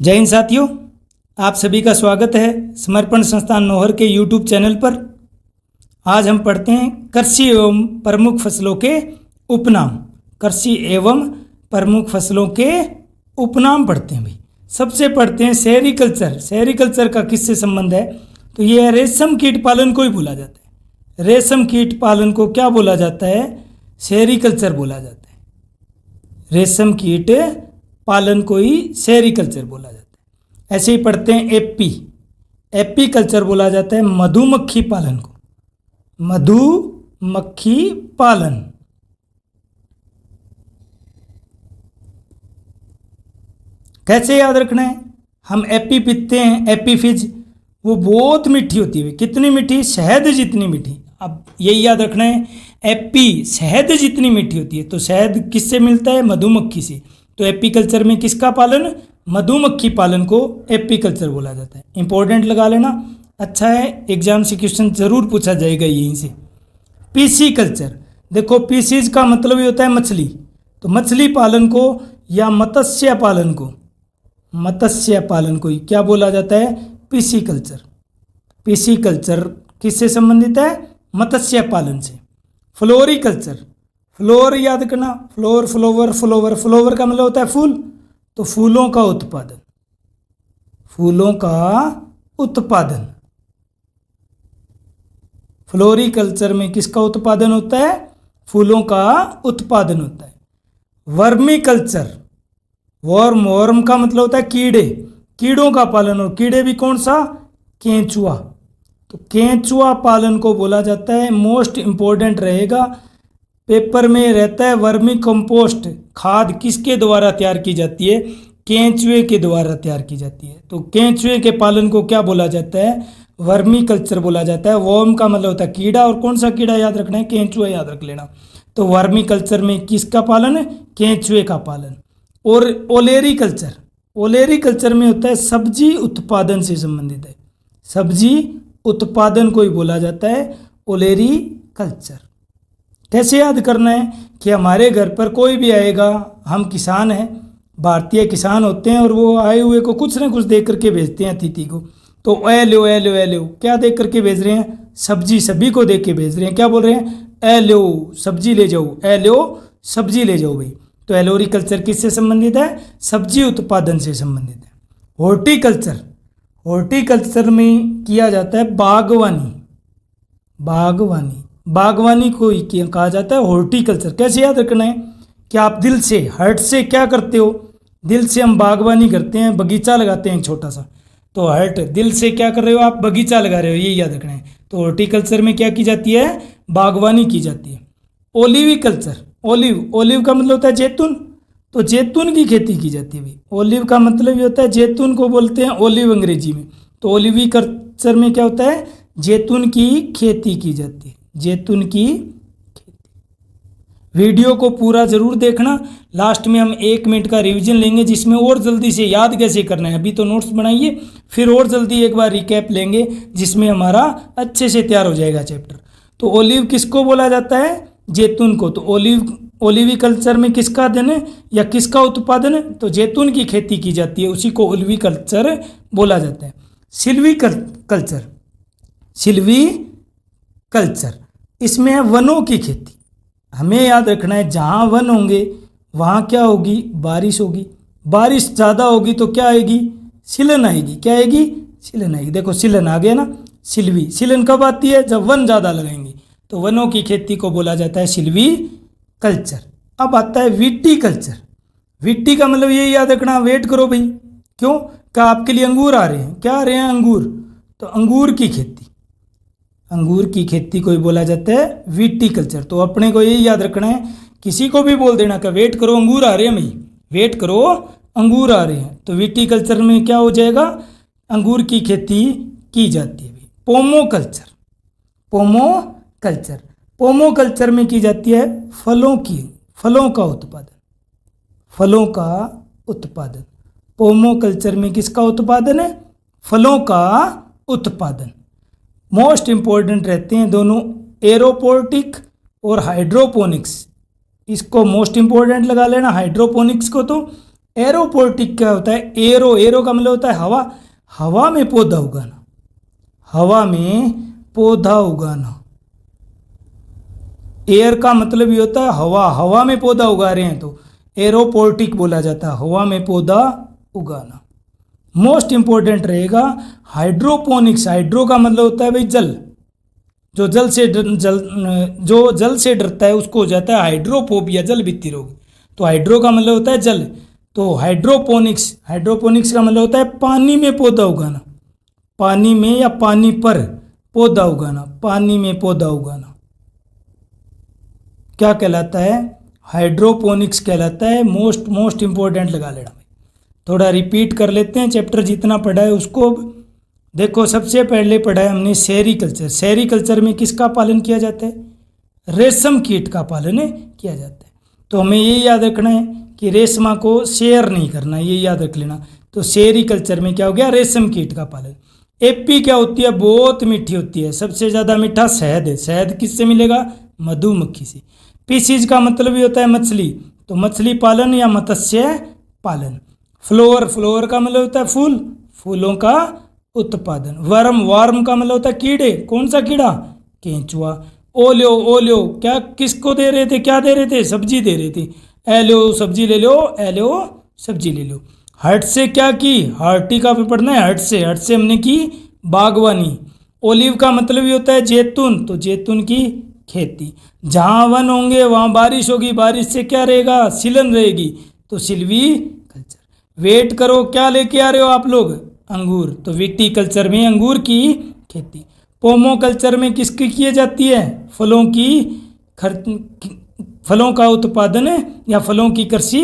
जय हिंद साथियों, आप सभी का स्वागत है समर्पण संस्थान नौहर के यूट्यूब चैनल पर। आज हम पढ़ते हैं कृषि एवं प्रमुख फसलों के उपनाम। कृषि एवं प्रमुख फसलों के उपनाम पढ़ते हैं भाई। सबसे पढ़ते हैं सेरिकल्चर। सेरिकल्चर का किससे संबंध है? तो ये रेशम कीट पालन को ही बोला जाता है। रेशम कीट पालन को क्या बोला जाता है? सेरिकल्चर बोला जाता है। रेशम कीट पालन को ही सेरिकल्चर बोला जाता है। ऐसे ही पढ़ते हैं एपी। एपी कल्चर बोला जाता है मधुमक्खी पालन को। मधुमक्खी पालन। कैसे याद रखना है? हम एपी पीते हैं, एपी फिज, वो बहुत मीठी होती है। कितनी मीठी? शहद जितनी मीठी। अब यही याद रखना है, एपी शहद जितनी मीठी होती है। तो शहद किससे मिलता है? मधुमक्खी से। तो एपी कल्चर में किसका पालन? मधुमक्खी पालन को एपी कल्चर बोला जाता है। इंपॉर्टेंट लगा लेना, अच्छा है, एग्जाम से क्वेश्चन जरूर पूछा जाएगा यहीं से। PC culture. देखो, पीसीज का मतलब ये होता है मछली। तो मछली पालन को या मत्स्य पालन को, मत्स्य पालन को ही क्या बोला जाता है? PC culture. पीसी कल्चर किससे संबंधित है? मत्स्य पालन से। फ्लोरिकल्चर। फ्लोर याद करना, फ्लोर, फ्लोवर, फ्लोवर। फ्लोवर का मतलब होता है फूल। तो फूलों का उत्पादन, फूलों का उत्पादन। फ्लोरिकल्चर में किसका उत्पादन होता है? फूलों का उत्पादन होता है। Vermi culture. वर्म, वर्म का मतलब होता है कीड़े, कीड़ों का पालन। और कीड़े भी कौन सा? केंचुआ। तो केंचुआ पालन को बोला जाता है, मोस्ट इंपॉर्टेंट रहेगा, पेपर में रहता है। वर्मी कंपोस्ट खाद किसके द्वारा तैयार की जाती है? केंचुए के द्वारा तैयार की जाती है। तो केंचुए के पालन को क्या बोला जाता है? वर्मी कल्चर बोला जाता है। वर्म का मतलब होता है कीड़ा, और कौन सा कीड़ा याद रखना है? केंचुआ याद रख लेना। तो वर्मी कल्चर में किसका पालन है? केंचुए का पालन। और ओलेरी कल्चर। ओलेरी कल्चर में होता है सब्जी उत्पादन से संबंधित है। सब्जी उत्पादन को ही बोला जाता है ओलेरी कल्चर। कैसे याद करना है कि हमारे घर पर कोई भी आएगा, हम किसान हैं, भारतीय किसान होते हैं, और वो आए हुए को कुछ ना कुछ दे करके भेजते हैं अतिथि को। तो ए लो, ए लो, ए लो, क्या दे करके भेज रहे हैं? सब्जी। सभी को दे के भेज रहे हैं। क्या बोल रहे हैं? ए लो सब्जी ले जाओ, ए लो सब्जी ले जाओ भाई। तो एलोरिकल्चर किससे संबंधित है? सब्जी उत्पादन से संबंधित है। हॉर्टिकल्चर। हॉर्टिकल्चर में किया जाता है बागवानी। बागवानी, बागवानी को ही कहा जाता है हॉर्टिकल्चर। कैसे याद रखना है कि आप दिल से, हर्ट से क्या करते हो? दिल से हम बागवानी करते हैं, बगीचा लगाते हैं छोटा सा। तो हर्ट, दिल से क्या कर रहे हो आप? बगीचा लगा रहे हो, ये याद रखना है। तो हॉर्टिकल्चर में क्या की जाती है? बागवानी की जाती है। ओलिविकल्चर। ओलिव, ओलिव का मतलब होता है जैतून। तो जैतून की खेती की जाती है भाई। ओलिव का मतलब ये होता है, जैतून को बोलते हैं ओलिव अंग्रेजी में। तो ओलिविकल्चर में क्या होता है? जैतून की खेती की जाती है। जैतून की खेती। वीडियो को पूरा जरूर देखना। लास्ट में हम 1 मिनट का रिवीजन लेंगे, जिसमें और जल्दी से याद कैसे करना है। अभी तो नोट्स बनाइए, फिर और जल्दी एक बार रिकैप लेंगे, जिसमें हमारा अच्छे से तैयार हो जाएगा चैप्टर। तो ओलिव किसको बोला जाता है? जैतून को। तो ओलिविकल्चर में किसका देन है या किसका उत्पादन है? तो जैतून की खेती की जाती है, उसी को ओलिविकल्चर बोला जाता है। सिल्वीकल्चर। सिल्वीकल्चर, इसमें है वनों की खेती। हमें याद रखना है, जहाँ वन होंगे वहाँ क्या होगी? बारिश होगी। बारिश ज़्यादा होगी तो क्या आएगी? सिलन आएगी। क्या आएगी? सिलन आएगी। देखो सिलन आ गया ना। सिल्वी, सिलन कब आती है? जब वन ज़्यादा लगाएंगे। तो वनों की खेती को बोला जाता है सिल्वी कल्चर। अब आता है विटी कल्चर। विटी का मतलब ये याद रखना, वेट करो भाई। क्यों? क्या आपके लिए अंगूर आ रहे हैं? क्या आ रहे हैं? अंगूर। तो अंगूर की खेती, अंगूर की खेती को ही बोला जाता है विटी कल्चर। तो अपने को यही याद रखना है, किसी को भी बोल देना कि वेट करो अंगूर आ रहे हैं भाई, वेट करो अंगूर आ रहे हैं। तो विटी कल्चर में क्या हो जाएगा? अंगूर की खेती की जाती है भाई। पोमो कल्चर। पोमो कल्चर, पोमो कल्चर में की जाती है फलों की, फलों का उत्पादन। फलों का उत्पादन। पोमो कल्चर में किसका उत्पादन है? फलों का उत्पादन। मोस्ट इंपॉर्टेंट रहते हैं दोनों, एरोपोनिक और हाइड्रोपोनिक्स। इसको मोस्ट इंपॉर्टेंट लगा लेना हाइड्रोपोनिक्स को। तो एरोपोर्टिक क्या होता है? एरो, एरो का मतलब होता है हवा, हवा में पौधा उगाना, हवा में पौधा उगाना। एयर का मतलब ये होता है हवा, हवा में पौधा उगा रहे हैं तो एरोपोर्टिक बोला जाता है, हवा में पौधा उगाना। मोस्ट इंपॉर्टेंट रहेगा हाइड्रोपोनिक्स। हाइड्रो का मतलब होता है भाई जल, जो जल से जो जल से डरता है उसको हो जाता है हाइड्रोफोबिया, जल भित्ति रोग। तो हाइड्रो का मतलब होता है जल, तो हाइड्रोपोनिक्स, हाइड्रोपोनिक्स का मतलब होता है पानी में पौधा उगाना, पानी में या पानी पर पौधा उगाना, पानी में पौधा उगाना क्या कहलाता है? हाइड्रोपोनिक्स कहलाता है। मोस्ट इंपॉर्टेंट लगा लेना भाई। थोड़ा रिपीट कर लेते हैं, चैप्टर जितना पढ़ा है उसको। देखो सबसे पहले पढ़ा है हमने सेरीकल्चर। सेरीकल्चर में किसका पालन किया जाता है? रेशम कीट का पालन किया जाता है। तो हमें ये याद रखना है कि रेशमा को शेयर नहीं करना, ये याद रख लेना। तो सेरीकल्चर में क्या हो गया? रेशम कीट का पालन। एपी क्या होती है? बहुत मीठी होती है, सबसे ज़्यादा मीठा शहद है। शहद किससे मिलेगा? मधुमक्खी से। पीसीज का मतलब ही होता है मछली, तो मछली पालन या मत्स्य पालन। फ्लोवर, फ्लोवर का मतलब होता है फूल, फूलों का उत्पादन। वर्म, वर्म का मतलब होता है कीड़े। कौन सा कीड़ा? केंचुआ। ओलियो, ओलियो क्या किसको दे रहे थे? क्या दे रहे थे? सब्जी दे रहे थे। एलो सब्जी ले लो, एलो सब्जी ले लो। हट से क्या की? हार्टिका पे पढ़ना है। हट से, हट से हमने की बागवानी। ओलिव का मतलब ये होता है जैतून, तो जैतून की खेती। जहाँ वन होंगे वहाँ बारिश होगी, बारिश से क्या रहेगा? सीलन रहेगी, तो सिल्वी कल्चर। वेट करो, क्या लेके आ रहे हो आप लोग? अंगूर, तो विटी कल्चर में अंगूर की खेती। पोमो कल्चर में किसकी की जाती है? फलों की फलों का उत्पादन या फलों की कृषि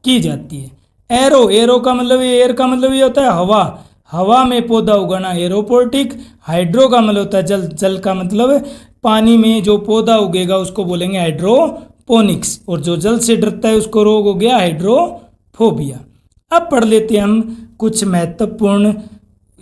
की जाती है। एरो, एरो का मतलब, एयर का मतलब ये होता है हवा, हवा में पौधा उगाना, एरोपोर्टिक। हाइड्रो का मतलब होता है जल, जल का मतलब पानी में जो पौधा उगेगा उसको बोलेंगे हाइड्रोपोनिक्स। और जो जल से डरता है उसको रोग हो गया हाइड्रोफोबिया। अब पढ़ लेते हैं हम कुछ महत्वपूर्ण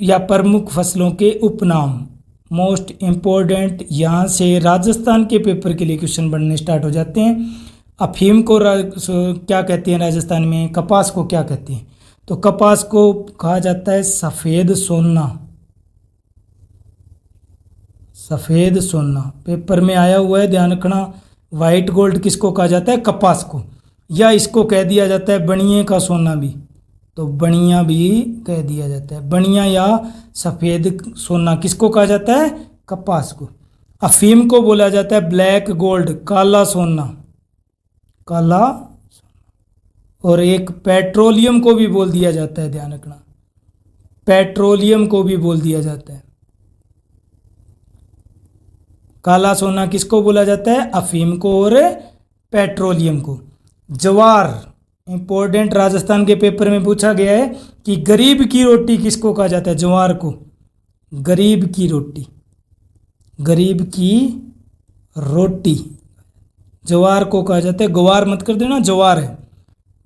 या प्रमुख फसलों के उपनाम। मोस्ट इम्पोर्टेंट, यहाँ से राजस्थान के पेपर के लिए क्वेश्चन बनने स्टार्ट हो जाते हैं। अफीम को क्या कहते हैं राजस्थान में? कपास को क्या कहते हैं? तो कपास को कहा जाता है सफ़ेद सोना, सफ़ेद सोना पेपर में आया हुआ है, ध्यान रखना। वाइट गोल्ड किसको कहा जाता है? कपास को। या इसको कह दिया जाता है बनिए का सोना भी, तो बनिया भी कह दिया जाता है। बनिया या सफ़ेद सोना किसको कहा जाता है? कपास को। अफीम को बोला जाता है ब्लैक गोल्ड, काला सोना, काला। और एक पेट्रोलियम को भी बोल दिया जाता है, ध्यान रखना, पेट्रोलियम को भी बोल दिया जाता है। काला सोना किसको बोला जाता है? अफीम को और पेट्रोलियम को। जवार, इंपॉर्टेंट, राजस्थान के पेपर में पूछा गया है कि गरीब की रोटी किसको कहा जाता है? जवार को। गरीब की रोटी, गरीब की रोटी जवार को कहा जाता है। गवार मत कर देना, जवार है।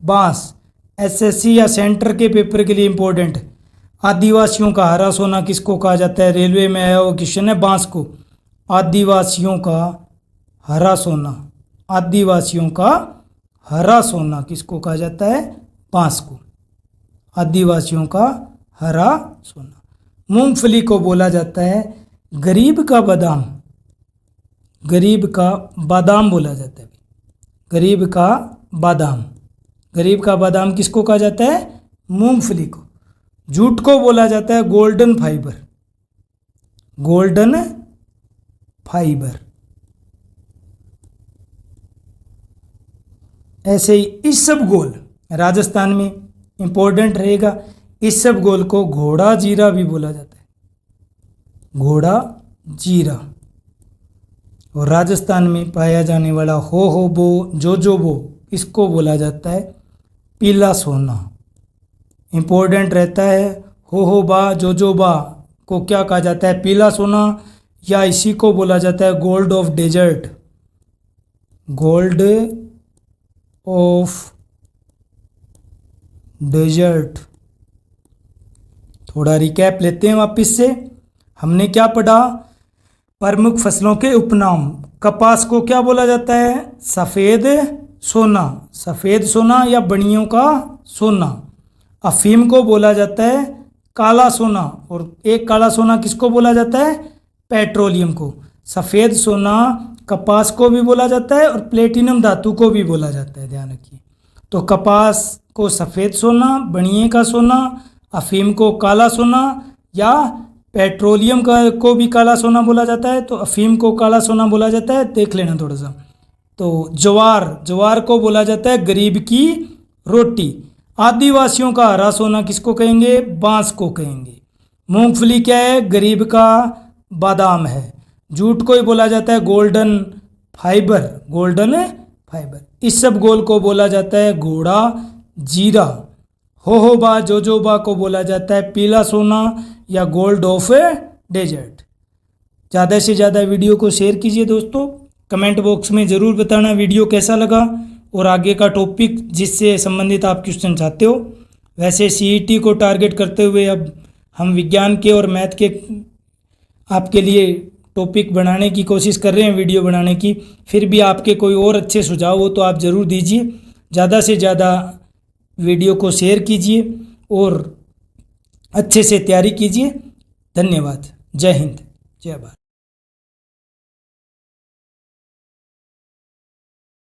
बांस, एसएससी या सेंटर के पेपर के लिए इंपॉर्टेंट। आदिवासियों का हरा सोना किसको कहा जाता है? रेलवे में आया वो क्वेश्चन है, बांस को। आदिवासियों का हरा सोना, आदिवासियों का हरा सोना किसको कहा जाता है? बांस को। आदिवासियों का हरा सोना। मूंगफली को बोला जाता है गरीब का बादाम, गरीब का बादाम बोला जाता है। गरीब का बादाम, गरीब का बादाम किसको कहा जाता है? मूंगफली को। जूट को बोला जाता है गोल्डन फाइबर, गोल्डन फाइबर। ऐसे ही इसबगोल राजस्थान में इंपॉर्टेंट रहेगा। इसबगोल को घोड़ा जीरा भी बोला जाता है, घोड़ा जीरा। और राजस्थान में पाया जाने वाला हो बो, जोजोबो, इसको बोला जाता है पीला सोना। इंपॉर्टेंट रहता है हो बा, जोजोबा को क्या कहा जाता है? पीला सोना। या इसी को बोला जाता है gold of desert, gold of desert. थोड़ा रिकैप लेते हैं वापस से। हमने क्या पढ़ा? प्रमुख फसलों के उपनाम। कपास को क्या बोला जाता है? सफ़ेद सोना, सफ़ेद सोना या बनियों का सोना। अफीम को बोला जाता है काला सोना, और एक काला सोना किसको बोला जाता है? पेट्रोलियम को। सफ़ेद सोना कपास को भी बोला जाता है और प्लेटिनम धातु को भी बोला जाता है, ध्यान रखिए। तो कपास को सफ़ेद सोना, बनिए का सोना, अफीम को काला सोना, या पेट्रोलियम का को भी काला सोना बोला जाता है, तो अफीम को काला सोना बोला जाता है। देख लेना थोड़ा सा। तो ज्वार को बोला जाता है गरीब की रोटी। आदिवासियों का हरा सोना किसको कहेंगे? बांस को कहेंगे। मूंगफली क्या है? गरीब का बादाम है। जूट को ही बोला जाता है गोल्डन फाइबर। इस सब गोल को बोला जाता है घोड़ा जीरा। होहोबा जोजोबा को बोला जाता है पीला सोना या गोल्ड ऑफ डेजर्ट। ज़्यादा से ज़्यादा वीडियो को शेयर कीजिए दोस्तों। कमेंट बॉक्स में ज़रूर बताना वीडियो कैसा लगा और आगे का टॉपिक जिससे संबंधित आप क्वेश्चन चाहते हो। वैसे सीईटी को टारगेट करते हुए अब हम विज्ञान के और मैथ के आपके लिए टॉपिक बनाने की कोशिश कर रहे हैं, वीडियो बनाने की। फिर भी आपके कोई और अच्छे सुझाव हो तो आप ज़रूर दीजिए। ज़्यादा से ज़्यादा वीडियो को शेयर कीजिए और अच्छे से तैयारी कीजिए। धन्यवाद। जय हिंद, जय भारत।